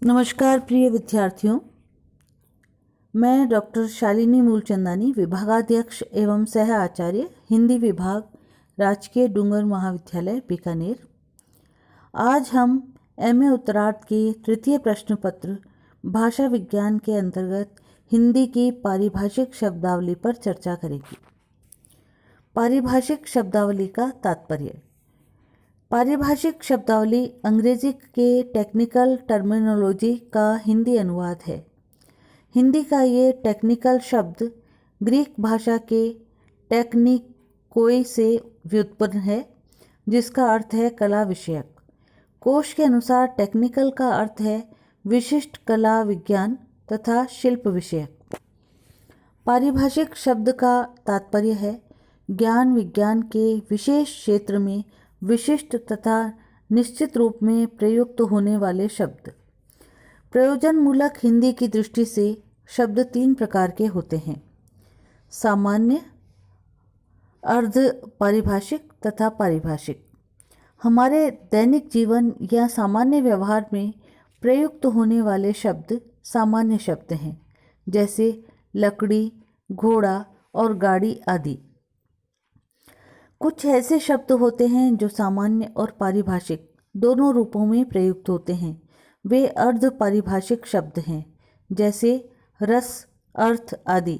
नमस्कार प्रिय विद्यार्थियों, मैं डॉक्टर शालिनी मूलचंदानी, विभागाध्यक्ष एवं सह आचार्य हिंदी विभाग, राजकीय डूंगर महाविद्यालय बीकानेर। आज हम एमए उत्तरार्ध के तृतीय प्रश्न पत्र भाषा विज्ञान के अंतर्गत हिंदी की पारिभाषिक शब्दावली पर चर्चा करेंगे। पारिभाषिक शब्दावली का तात्पर्य। पारिभाषिक शब्दावली अंग्रेजी के टेक्निकल टर्मिनोलॉजी का हिंदी अनुवाद है। हिंदी का ये टेक्निकल शब्द ग्रीक भाषा के टेक्निकोई से व्युत्पन्न है, जिसका अर्थ है कला विषयक। कोश के अनुसार टेक्निकल का अर्थ है विशिष्ट कला विज्ञान तथा शिल्प विषयक। पारिभाषिक शब्द का तात्पर्य है ज्ञान विज्ञान के विशेष क्षेत्र में विशिष्ट तथा निश्चित रूप में प्रयुक्त होने वाले शब्द। प्रयोजन मूलक हिंदी की दृष्टि से शब्द तीन प्रकार के होते हैं: सामान्य, अर्ध पारिभाषिक तथा पारिभाषिक। हमारे दैनिक जीवन या सामान्य व्यवहार में प्रयुक्त होने वाले शब्द सामान्य शब्द हैं, जैसे लकड़ी, घोड़ा और गाड़ी आदि। कुछ ऐसे शब्द होते हैं जो सामान्य और पारिभाषिक दोनों रूपों में प्रयुक्त होते हैं। वे अर्ध पारिभाषिक शब्द हैं, जैसे रस, अर्थ आदि।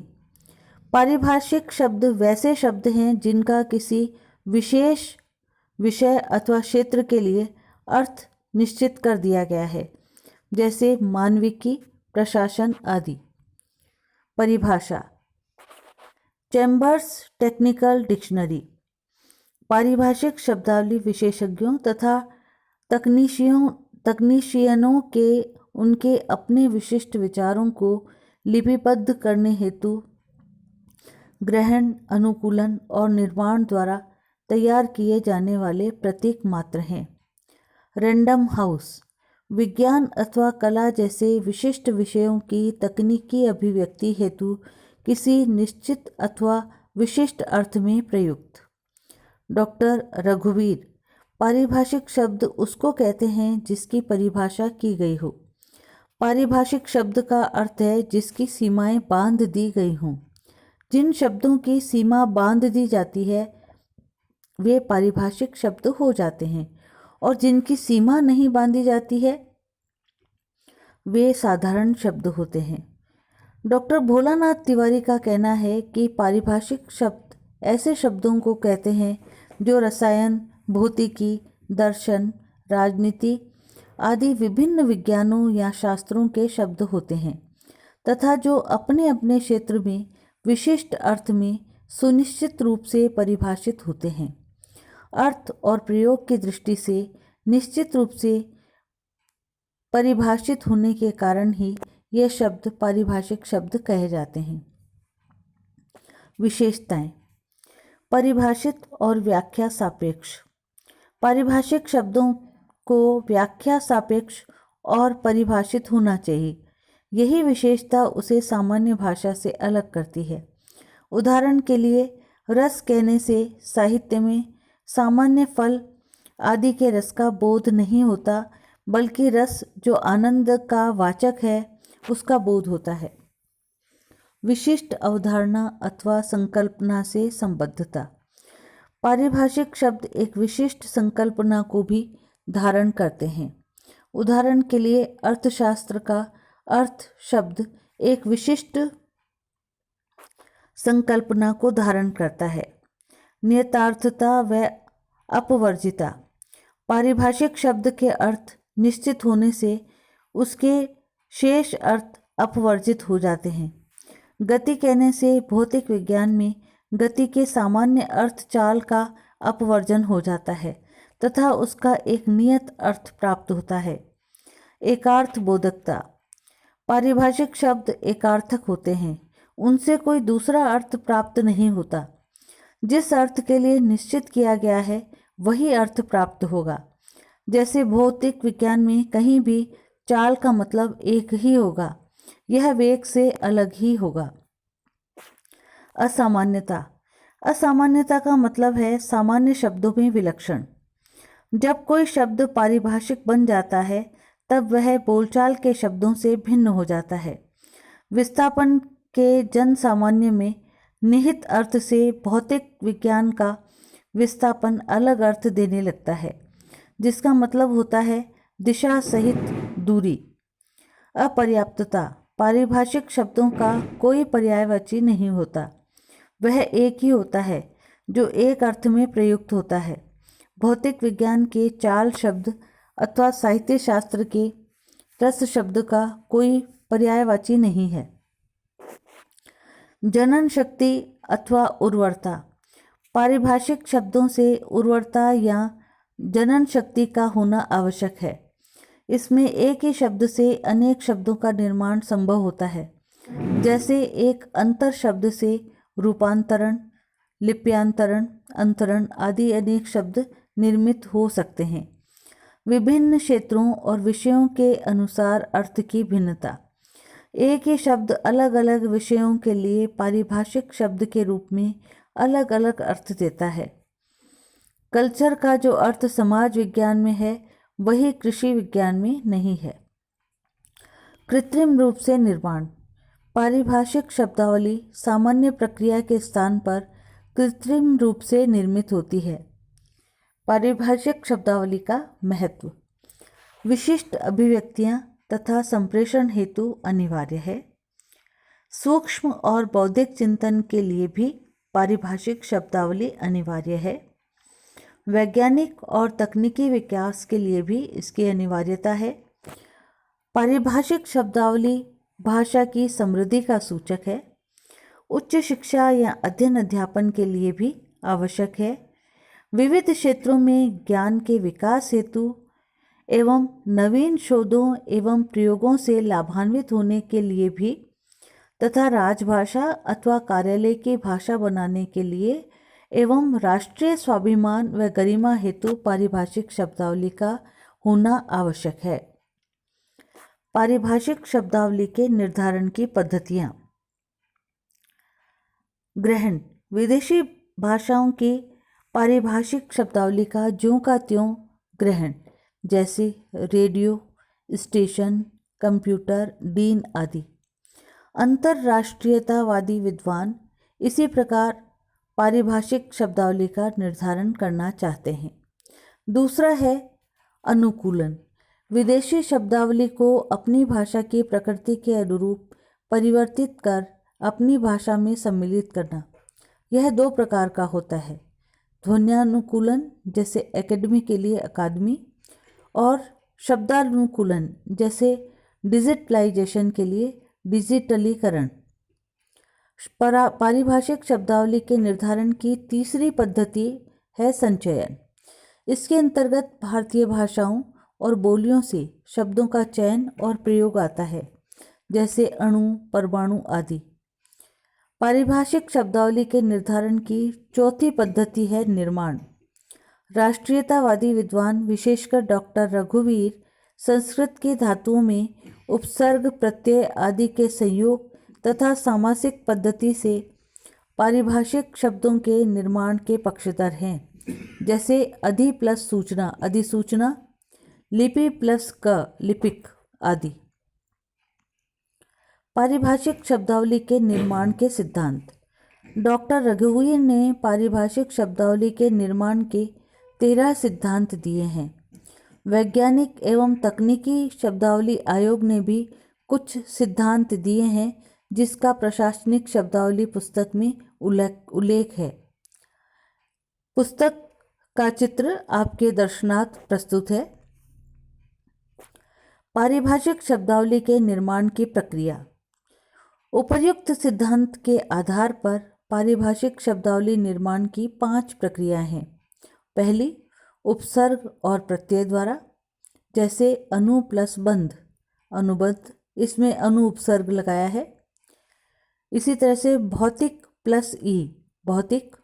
पारिभाषिक शब्द वैसे शब्द हैं जिनका किसी विशेष विषय अथवा क्षेत्र के लिए अर्थ निश्चित कर दिया गया है, जैसे मानविकी, प्रशासन आदि। परिभाषा। चैम्बर्स टेक्निकल डिक्शनरी पारिभाषिक शब्दावली विशेषज्ञों तथा तकनीशियनों के उनके अपने विशिष्ट विचारों को लिपिबद्ध करने हेतु ग्रहण, अनुकूलन और निर्माण द्वारा तैयार किए जाने वाले प्रतीक मात्र हैं। रैंडम हाउस विज्ञान अथवा कला जैसे विशिष्ट विषयों की तकनीकी अभिव्यक्ति हेतु किसी निश्चित अथवा विशिष्ट अर्थ में प्रयुक्त। डॉक्टर रघुवीर पारिभाषिक शब्द उसको कहते हैं जिसकी परिभाषा की गई हो। पारिभाषिक शब्द का अर्थ है जिसकी सीमाएं बांध दी गई हों। जिन शब्दों की सीमा बांध दी जाती है वे पारिभाषिक शब्द हो जाते हैं, और जिनकी सीमा नहीं बांधी जाती है वे साधारण शब्द होते हैं। डॉक्टर भोलानाथ तिवारी का कहना है कि पारिभाषिक शब्द ऐसे शब्दों को कहते हैं जो रसायन, भौतिकी, दर्शन, राजनीति आदि विभिन्न विज्ञानों या शास्त्रों के शब्द होते हैं तथा जो अपने अपने क्षेत्र में विशिष्ट अर्थ में सुनिश्चित रूप से परिभाषित होते हैं। अर्थ और प्रयोग की दृष्टि से निश्चित रूप से परिभाषित होने के कारण ही ये शब्द पारिभाषिक शब्द कहे जाते हैं। विशेषताएं। परिभाषित और व्याख्या सापेक्ष। पारिभाषिक शब्दों को व्याख्या सापेक्ष और परिभाषित होना चाहिए। यही विशेषता उसे सामान्य भाषा से अलग करती है। उदाहरण के लिए, रस कहने से साहित्य में सामान्य फल आदि के रस का बोध नहीं होता, बल्कि रस जो आनंद का वाचक है उसका बोध होता है। विशिष्ट अवधारणा अथवा संकल्पना से संबद्धता। पारिभाषिक शब्द एक विशिष्ट संकल्पना को भी धारण करते हैं। उदाहरण के लिए, अर्थशास्त्र का अर्थ शब्द एक विशिष्ट संकल्पना को धारण करता है। नियतार्थता व अपवर्जिता। पारिभाषिक शब्द के अर्थ निश्चित होने से उसके शेष अर्थ अपवर्जित हो जाते हैं। गति कहने से भौतिक विज्ञान में गति के सामान्य अर्थ चाल का अपवर्जन हो जाता है तथा उसका एक नियत अर्थ प्राप्त होता है। एकार्थ बोधकता। पारिभाषिक शब्द एकार्थक होते हैं, उनसे कोई दूसरा अर्थ प्राप्त नहीं होता। जिस अर्थ के लिए निश्चित किया गया है वही अर्थ प्राप्त होगा। जैसे भौतिक विज्ञान में कहीं भी चाल का मतलब एक ही होगा, यह वेग से अलग ही होगा। असामान्यता। असामान्यता का मतलब है सामान्य शब्दों में विलक्षण। जब कोई शब्द पारिभाषिक बन जाता है तब वह बोलचाल के शब्दों से भिन्न हो जाता है। विस्थापन के जन सामान्य में निहित अर्थ से भौतिक विज्ञान का विस्थापन अलग अर्थ देने लगता है, जिसका मतलब होता है दिशा सहित दूरी। अपर्याप्तता पारिभाषिक शब्दों का कोई पर्यायवाची नहीं होता, वह एक ही होता है जो एक अर्थ में प्रयुक्त होता है। भौतिक विज्ञान के चाल शब्द अथवा साहित्य शास्त्र के रस शब्द का कोई पर्यायवाची नहीं है। जनन शक्ति अथवा उर्वरता पारिभाषिक शब्दों से उर्वरता या जनन शक्ति का होना आवश्यक है। इसमें एक ही शब्द से अनेक शब्दों का निर्माण संभव होता है, जैसे एक अंतर शब्द से रूपांतरण, लिप्यांतरण, अंतरण आदि अनेक शब्द निर्मित हो सकते हैं। विभिन्न क्षेत्रों और विषयों के अनुसार अर्थ की भिन्नता एक ही शब्द अलग अलग विषयों के लिए पारिभाषिक शब्द के रूप में अलग अलग अर्थ देता है। कल्चर का जो अर्थ समाज विज्ञान में है वही कृषि विज्ञान में नहीं है। कृत्रिम रूप से निर्माण पारिभाषिक शब्दावली सामान्य प्रक्रिया के स्थान पर कृत्रिम रूप से निर्मित होती है। पारिभाषिक शब्दावली का महत्व विशिष्ट अभिव्यक्तियां तथा संप्रेषण हेतु अनिवार्य है। सूक्ष्म और बौद्धिक चिंतन के लिए भी पारिभाषिक शब्दावली अनिवार्य है। वैज्ञानिक और तकनीकी विकास के लिए भी इसकी अनिवार्यता है। पारिभाषिक शब्दावली भाषा की समृद्धि का सूचक है। उच्च शिक्षा या अध्ययन अध्यापन के लिए भी आवश्यक है। विविध क्षेत्रों में ज्ञान के विकास हेतु एवं नवीन शोधों एवं प्रयोगों से लाभान्वित होने के लिए भी तथा राजभाषा अथवा कार्यालय की भाषा बनाने के लिए एवं राष्ट्रीय स्वाभिमान व गरिमा हेतु पारिभाषिक शब्दावली का होना आवश्यक है। पारिभाषिक शब्दावली के निर्धारण की पद्धतियाँ। ग्रहण विदेशी भाषाओं की पारिभाषिक शब्दावली का ज्यों का त्यों ग्रहण, जैसे रेडियो स्टेशन, कंप्यूटर, डीन आदि। अंतर्राष्ट्रीयतावादी विद्वान इसी प्रकार पारिभाषिक शब्दावली का निर्धारण करना चाहते हैं। दूसरा है अनुकूलन विदेशी शब्दावली को अपनी भाषा की प्रकृति के अनुरूप परिवर्तित कर अपनी भाषा में सम्मिलित करना। यह दो प्रकार का होता है, ध्वन्यानुकूलन जैसे एकेडमी के लिए अकादमी, और शब्दानुकूलन जैसे डिजिटलाइजेशन के लिए डिजिटलीकरण। पारिभाषिक शब्दावली के निर्धारण की तीसरी पद्धति है संचयन। इसके अंतर्गत भारतीय भाषाओं और बोलियों से शब्दों का चयन और प्रयोग आता है, जैसे अणु, परमाणु आदि। पारिभाषिक शब्दावली के निर्धारण की चौथी पद्धति है निर्माण। राष्ट्रीयतावादी विद्वान विशेषकर डॉक्टर रघुवीर संस्कृत की धातुओं में उपसर्ग, प्रत्यय आदि के संयोग तथा सामासिक पद्धति से पारिभाषिक शब्दों के निर्माण के पक्षधर हैं, जैसे अधि प्लस सूचना अधिसूचना, लिपि प्लस क लिपिक आदि। पारिभाषिक शब्दावली के निर्माण के सिद्धांत। डॉक्टर रघुवीर ने पारिभाषिक शब्दावली के निर्माण के 13 सिद्धांत दिए हैं। वैज्ञानिक एवं तकनीकी शब्दावली आयोग ने भी कुछ सिद्धांत दिए हैं, जिसका प्रशासनिक शब्दावली पुस्तक में उल्लेख है। पुस्तक का चित्र आपके दर्शनार्थ प्रस्तुत है। पारिभाषिक शब्दावली के निर्माण की प्रक्रिया। उपर्युक्त सिद्धांत के आधार पर पारिभाषिक शब्दावली निर्माण की 5 प्रक्रियाएं हैं। पहली, उपसर्ग और प्रत्यय द्वारा, जैसे अनु प्लस बंध अनुबंध, इसमें अनु उपसर्ग लगाया है। इसी तरह से भौतिक प्लस ई भौतिक,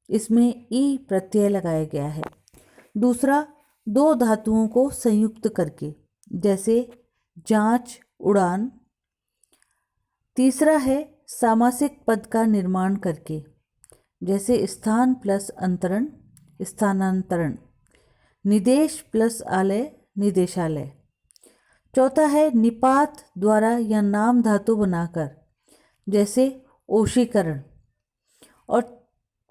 इसमें ई प्रत्यय लगाया गया है। दूसरा, 2 धातुओं को संयुक्त करके, जैसे जांच, उड़ान। तीसरा है सामासिक पद का निर्माण करके, जैसे स्थान प्लस अंतरण स्थानांतरण, निदेश प्लस आलय निदेशालय। चौथा है निपात द्वारा या नाम धातु बनाकर, जैसे ओशीकरण। और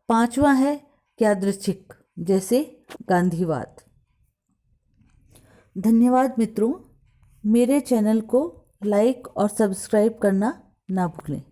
पांचवा है यादृच्छिक, जैसे गांधीवाद। धन्यवाद मित्रों, मेरे चैनल को लाइक और सब्सक्राइब करना ना भूलें।